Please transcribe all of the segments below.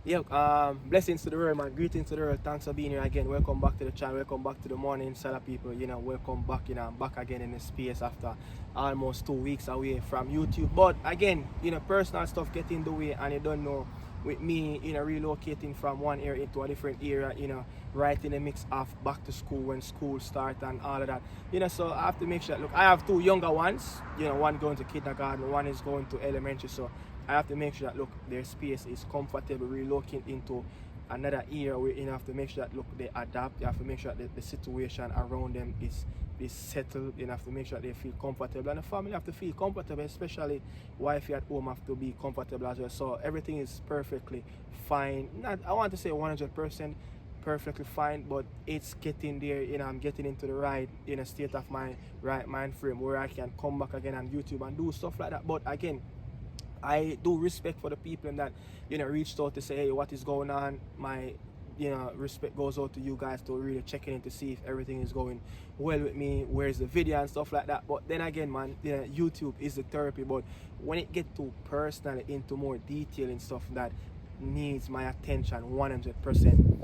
Yeah, blessings to the world, man. Greetings to the world. Thanks for being here again. Welcome back to the channel. Welcome back to the morning Salah people. Welcome back. I'm back again in the space after almost 2 weeks away from YouTube. But again, personal stuff get in the way, and you don't know. With me, relocating from one area into a different area, right in the mix of back to school when school start and all of that. So I have to make sure. Look, I have two younger ones. One going to kindergarten, one is going to elementary. So I have to make sure that look their space is comfortable relocating into another area where you have to make sure that look they adapt. You have to make sure that the situation around them is settled. You have to make sure they feel comfortable, and the family have to feel comfortable, especially wife at home have to be comfortable as well. So everything is perfectly fine. Not I want to say 100% perfectly fine, but it's getting there. I'm getting into the right state of my right mind frame where I can come back again on YouTube and do stuff like that. But again, I do respect for the people that reached out to say, hey, what is going on. My respect goes out to you guys to really checking in to see if everything is going well with me, where's the video and stuff like that. But then again, man, YouTube is the therapy, but when it get to personal into more detail and stuff that needs my attention 100%,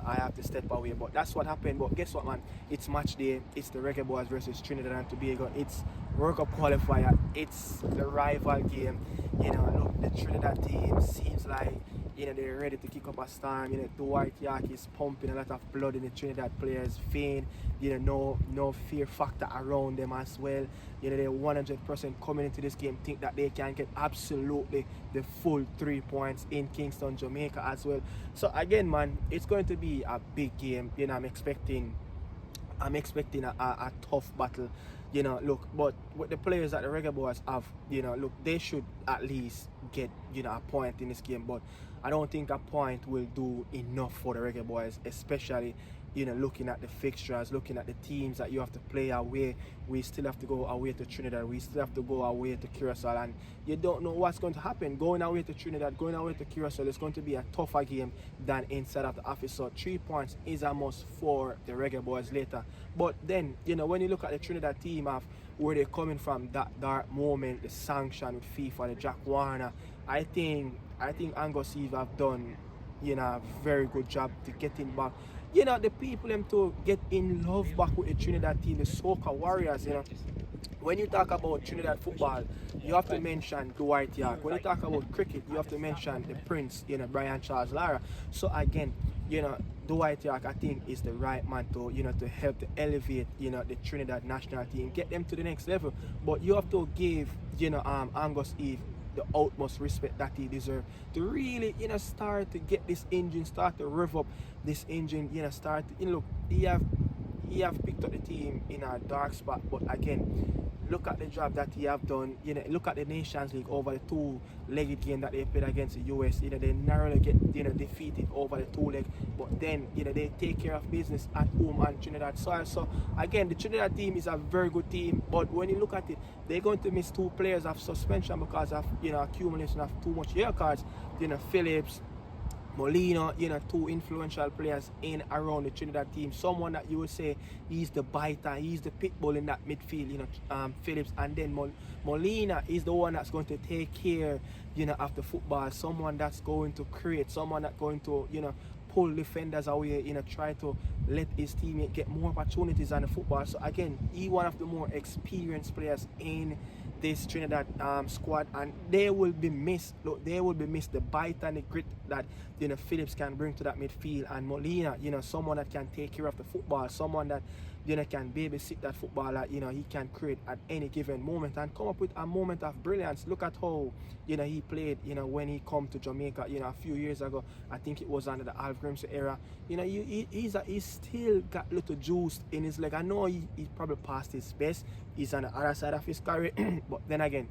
I have to step away. But that's what happened. But guess what, man? It's match day. It's the reggaeboyz versus Trinidad and Tobago. It's World Cup qualifier. It's the rival game. Look, the Trinidad team seems like they're ready to kick up a storm. The white yak is pumping a lot of blood in the Trinidad players' vein. No fear factor around them as well. They're 100% coming into this game, think that they can get absolutely the full 3 points in Kingston, Jamaica as well. So again, man, it's going to be a big game. I'm expecting a tough battle. Look, but with the players that the reggaeboyz have, look, they should at least get a point in this game. But I don't think a point will do enough for the reggaeboyz, especially looking at the fixtures, looking at the teams that you have to play away. We still have to go away to Trinidad, we still have to go away to Curacao, and you don't know what's going to happen. Going away to Trinidad, going away to Curacao, it's going to be a tougher game than inside of the office. So 3 points is a must for the reggaeboyz later. But then, when you look at the Trinidad team of where they're coming from, that dark moment, the sanction with FIFA, the Jack Warner, I think Angus Eve have done a very good job to getting back the people them to get in love back with the Trinidad team, the soca warriors. When you talk about Trinidad football, you have to mention Dwight York. When you talk about cricket, you have to mention the Prince, Brian Charles Lara. So again, Dwight York, I think, is the right man to to help to elevate the Trinidad national team, get them to the next level. But you have to give Angus Eve the utmost respect that he deserves to really start to get this engine, start to rev up this engine, start to, look, he have picked up the team in a dark spot. But again, look at the job that he have done. Look at the Nations League over the two-legged game that they played against the US. They narrowly get defeated over the two-leg, but then they take care of business at home on Trinidad soil. So again, the Trinidad team is a very good team, but when you look at it, they're going to miss 2 players of suspension because of accumulation of too much yellow cards. Phillips, Molina, 2 influential players in around the Trinidad team. Someone that you would say he's the biter, he's the pit bull in that midfield, Phillips, and then Molina is the one that's going to take care, of the football. Someone that's going to create, someone that's going to, pull defenders away, try to let his teammate get more opportunities on the football. So again, he one of the more experienced players in this Trinidad squad, and they will be missed. Look, they will be missed. The bite and the grit that Phillips can bring to that midfield, and Molina, someone that can take care of the football, someone that can babysit that football, that he can create at any given moment and come up with a moment of brilliance. Look at how he played when he come to Jamaica a few years ago. I think it was under the Alf Grimsey era. He's still got little juice in his leg. I know he probably passed his best, he's on the other side of his career, but then again,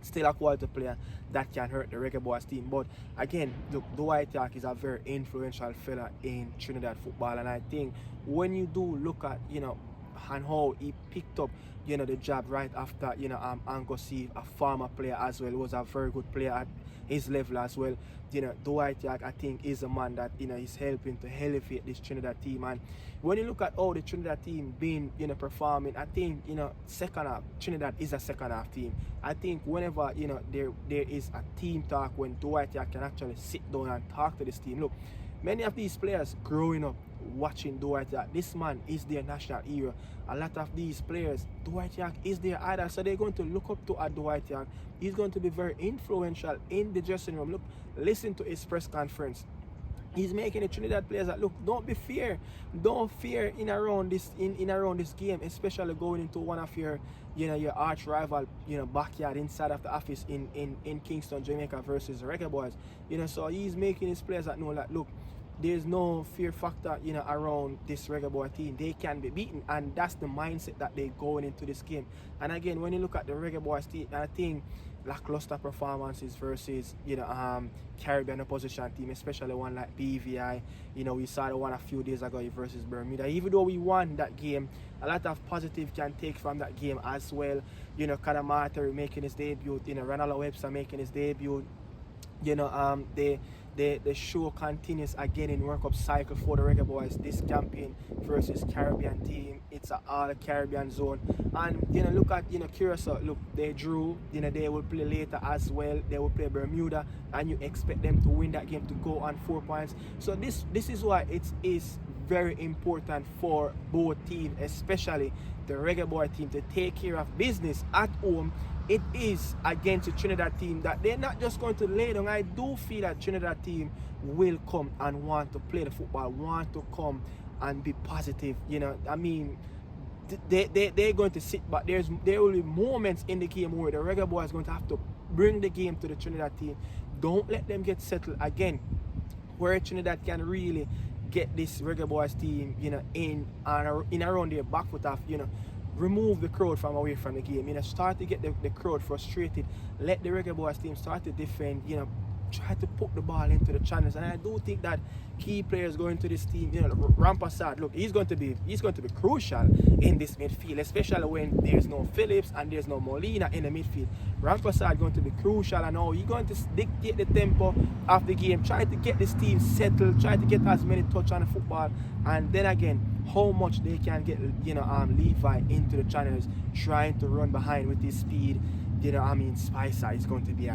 still a quality player that can hurt the reggaeboyz team. But again, look, Dwight York is a very influential fella in Trinidad football, and I think when you do look at and how he picked up the job right after Angus Eve, a former player as well, was a very good player at his level as well. Dwight York, I think, is a man that is helping to elevate this Trinidad team. And when you look at how the Trinidad team been performing, I think second half Trinidad is a second half team. I think whenever there is a team talk, when Dwight York can actually sit down and talk to this team. Look, many of these players growing up watching Dwight York, this man is their national hero. A lot of these players, Dwight York is their idol, so they're going to look up to Dwight York. He's going to be very influential in the dressing room. Look, listen to his press conference. He's making the Trinidad players that, look, don't be fear. Don't fear in around this game, especially going into one of your your arch rival, backyard inside of the office in Kingston, Jamaica versus reggaeboyz. So he's making his players that know that, look, there's no fear factor around this reggaeboyz team. They can be beaten, and that's the mindset that they're going into this game. And again, when you look at the reggaeboyz team, I think lackluster performances versus Caribbean opposition team, especially one like BVI. We saw the one a few days ago versus Bermuda. Even though we won that game, a lot of positive can take from that game as well. Kadamata making his debut, Ronald Webster making his debut. The show continues again in World Cup cycle for the reggaeboyz. This campaign versus Caribbean team, it's an all Caribbean zone. And look at Curacao. Look, they drew. They will play later as well. They will play Bermuda, and you expect them to win that game to go on 4 points. So this is why it is very important for both teams, especially the reggaeboyz team, to take care of business at home. It is against the Trinidad team that they're not just going to lay down. I do feel that Trinidad team will come and want to play the football, want to come and be positive. I mean, they're going to sit back. There will be moments in the game where the reggaeboyz is going to have to bring the game to the Trinidad team. Don't let them get settled again, where Trinidad can really get this reggaeboyz team, in around their back foot off, remove the crowd from away from the game. Start to get the crowd frustrated. Let the reggaeboyz team start to defend. Try to put the ball into the channels. And I do think that key players going to this team, Rampasad, look, he's going to be crucial in this midfield, especially when there's no Phillips and there's no Molina in the midfield. Rampasad going to be crucial, and now he's going to dictate the tempo of the game. Try to get this team settled. Try to get as many touch on the football, and then again, how much they can get Levi into the channels, trying to run behind with his speed. Spicer is going to be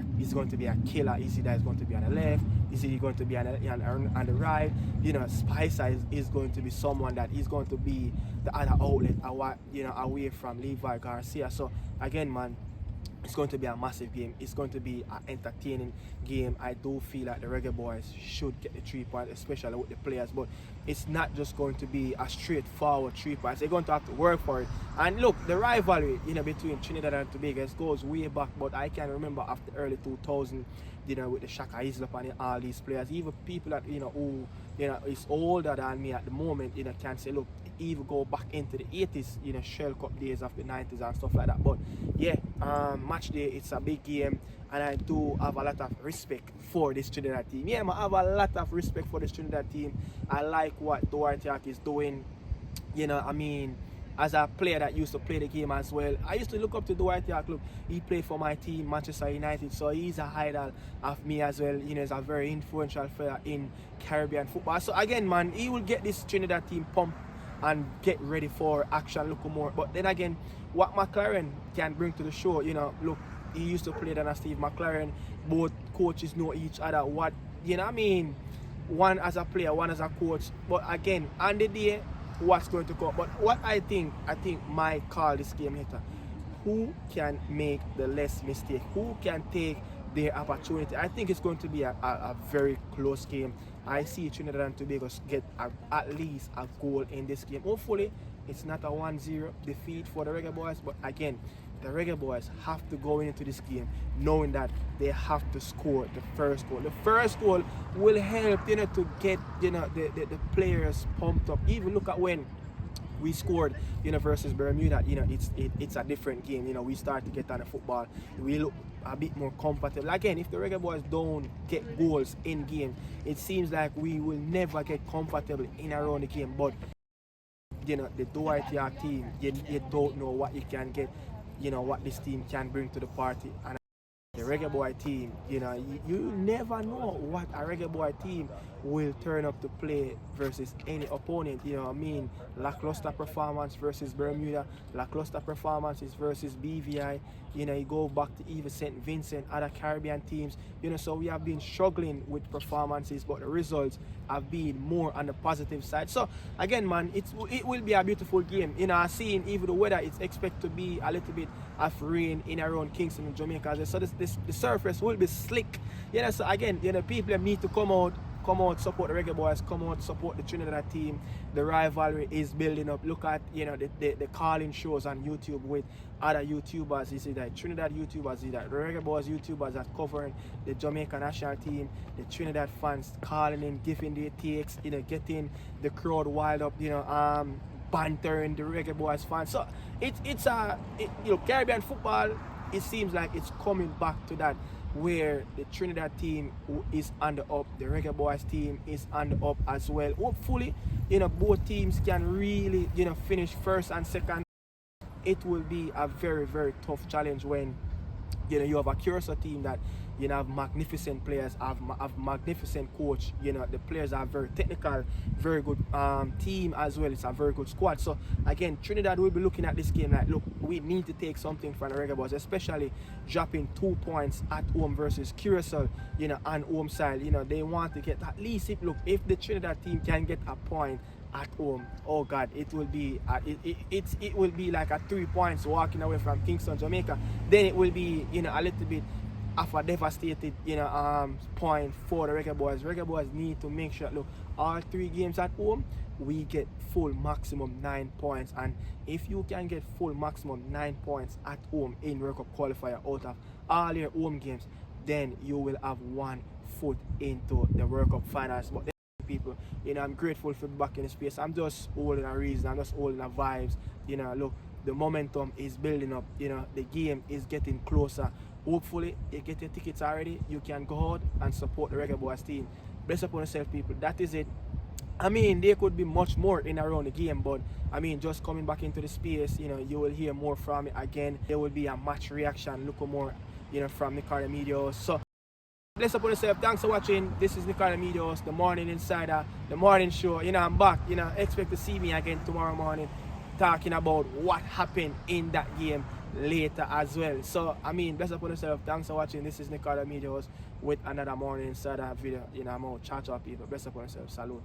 a killer. Is he that is going to be on the left? Is he going to be on the right? Spicer is going to be someone that is going to be the other outlet away from Levi Garcia. So again, man, it's going to be a massive game. It's going to be an entertaining game. I do feel like the reggaeboyz should get the 3 points, especially with the players. But it's not just going to be a straightforward 3 points. They're going to have to work for it. And look, the rivalry between Trinidad and Tobago goes way back. But I can remember after early 2000, with the Shaka Islop and all these players, even people that who is older than me at the moment, can say, look, even go back into the 80s, Shell Cup days of the 90s and stuff like that. But yeah, match day, it's a big game, and I do have a lot of respect for this Trinidad team. Yeah, I have a lot of respect for this Trinidad team. I like what Dwight York is doing. As a player that used to play the game as well, I used to look up to Dwight York. Look, he played for my team, Manchester United, so he's a idol of me as well. He's a very influential player in Caribbean football. So again, man, he will get this Trinidad team pumped and get ready for action, look more. But then again, what McLaren can bring to the show, look, he used to play than Steve McLaren. Both coaches know each other. One as a player, one as a coach. But again, on the day, what's going to come? But what I think might call this game later, who can make the less mistake? Who can take their opportunity? I think it's going to be a very close game. I see Trinidad and Tobago get at least a goal in this game. Hopefully, it's not a 1-0 defeat for the reggaeboyz. But again, the reggaeboyz have to go into this game knowing that they have to score the first goal. The first goal will help to get the players pumped up. Even look at when we scored versus Bermuda. It's a different game. We start to get on the football. We look a bit more comfortable. Again, if the reggaeboyz don't get goals in game, it seems like we will never get comfortable in around the game. But the Dwight York team, you don't know what you can get, what this team can bring to the party. And the Reggae Boy team, you know, you never know what a Reggae Boy team will turn up to play versus any opponent. You know what I mean? Lackluster performance versus Bermuda, lackluster performances versus BVI. You know, you go back to even St. Vincent, other Caribbean teams. You know, so we have been struggling with performances, but the results have been more on the positive side. So again, man, it will be a beautiful game. You know, I've seen even the weather, it's expected to be a little bit of rain in around Kingston and Jamaica. So the surface will be slick. You know, so again, you know, people need to come out, support the reggaeboyz, come out, support the Trinidad team. The rivalry is building up. Look at, you know, the calling shows on YouTube with other YouTubers. You see that Trinidad YouTubers, you see that the reggaeboyz YouTubers are covering the Jamaica national team, the Trinidad fans calling in, giving their takes, you know, getting the crowd wild up, you know, bantering the reggaeboyz fans. So it's you know, Caribbean football, it seems like it's coming back to that, where the Trinidad team is on the up, the reggaeboyz team is on the up as well. Hopefully, you know, both teams can really, you know, finish first and second. It will be a very, very tough challenge when, you know, you have a Curacao team that, you know, have magnificent players, have magnificent coach. You know, the players are very technical, very good team as well. It's a very good squad. So again, Trinidad will be looking at this game like, look, we need to take something from the reggaeboyz, especially dropping 2 points at home versus Curacao, you know, on home side. You know, they want to get at least, if the Trinidad team can get a point at home, oh God, it will be it will be like a 3 points walking away from Kingston, Jamaica. Then it will be, you know, a little bit of a devastated, you know, point for the reggaeboyz. Reggaeboyz need to make sure, look, all 3 games at home, we get full maximum 9 points. And if you can get full maximum 9 points at home in World Cup qualifier out of all your home games, then you will have 1 foot into the World Cup finals. But people, you know, I'm grateful for being back in the space. I'm just holding a reason, I'm just holding a vibes. You know, look, the momentum is building up, you know, the game is getting closer. Hopefully you get your tickets already, you can go out and support the reggaeboyz team. Bless upon yourself, people. That is it. I mean, there could be much more in around the game, but I mean, just coming back into the space, you know, you will hear more from it again. There will be a match reaction, look more, you know, from Nicardo Media House. So bless upon yourself. Thanks for watching. This is Nicardo Media House, the morning insider, the morning show. You know, I'm back. You know, expect to see me again tomorrow morning talking about what happened in that game later as well. So I mean, bless upon yourself. Thanks for watching. This is Nicardo Media House with another morning insider video. You know, I'm out. Chat up, people. Bless upon yourself. Salute.